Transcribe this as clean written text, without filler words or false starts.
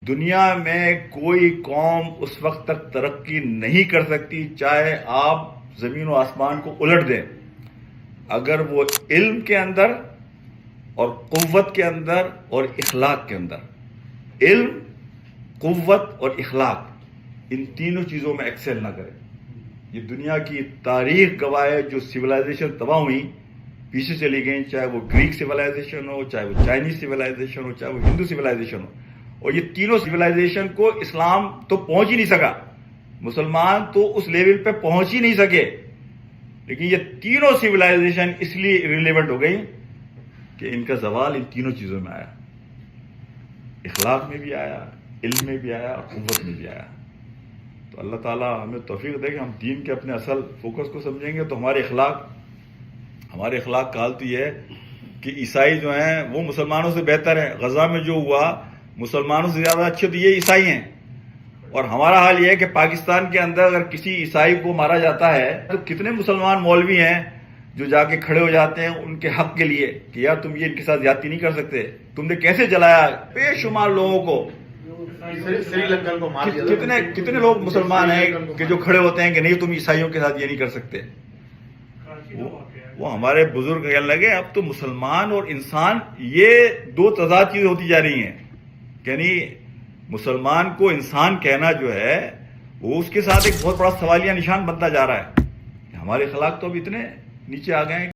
دنیا میں کوئی قوم اس وقت تک ترقی نہیں کر سکتی چاہے آپ زمین و آسمان کو الٹ دیں، اگر وہ علم کے اندر اور قوت کے اندر اور اخلاق کے اندر، علم، قوت اور اخلاق، ان تینوں چیزوں میں ایکسل نہ کرے۔ یہ دنیا کی تاریخ گواہ ہے، جو سویلائزیشن تباہ ہوئی، پیچھے چلی گئیں، چاہے وہ گریک سویلائزیشن ہو، چاہے وہ چائنیز سویلائزیشن ہو، چاہے وہ ہندو سویلائزیشن ہو، اور یہ تینوں سویلائزیشن کو اسلام تو پہنچ ہی نہیں سکا، مسلمان تو اس لیول پہ پہنچ ہی نہیں سکے، لیکن یہ تینوں سویلائزیشن اس لیے ریلیونٹ ہو گئی کہ ان کا زوال ان تینوں چیزوں میں آیا، اخلاق میں بھی آیا، علم میں بھی آیا اور قوت میں بھی آیا۔ تو اللہ تعالیٰ ہمیں توفیق دے کہ ہم دین کے اپنے اصل فوکس کو سمجھیں گے، تو ہمارے اخلاق کا حال تو یہ ہے کہ عیسائی جو ہیں وہ مسلمانوں سے بہتر ہیں۔ غزہ میں جو ہوا، مسلمانوں سے زیادہ اچھے تو یہ عیسائی ہیں، اور ہمارا حال یہ ہے کہ پاکستان کے اندر اگر کسی عیسائی کو مارا جاتا ہے تو کتنے مسلمان مولوی ہیں جو جا کے کھڑے ہو جاتے ہیں ان کے حق کے لیے کہ یار تم یہ ان کے ساتھ زیادتی نہیں کر سکتے، تم نے کیسے جلایا بے شمار لوگوں کو۔ سری لنکن کو مار دیا۔ کتنے لوگ مسلمان ہیں کہ جو کھڑے ہوتے ہیں کہ نہیں تم عیسائیوں کے ساتھ یہ نہیں کر سکتے۔ وہ ہمارے بزرگ کہنے لگے اب تو مسلمان اور انسان یہ دو تضاد چیزیں ہوتی جا رہی ہیں، یعنی مسلمان کو انسان کہنا جو ہے وہ اس کے ساتھ ایک بہت بڑا سوالیہ نشان بنتا جا رہا ہے۔ ہمارے اخلاق تو اب اتنے نیچے آ گئے ہیں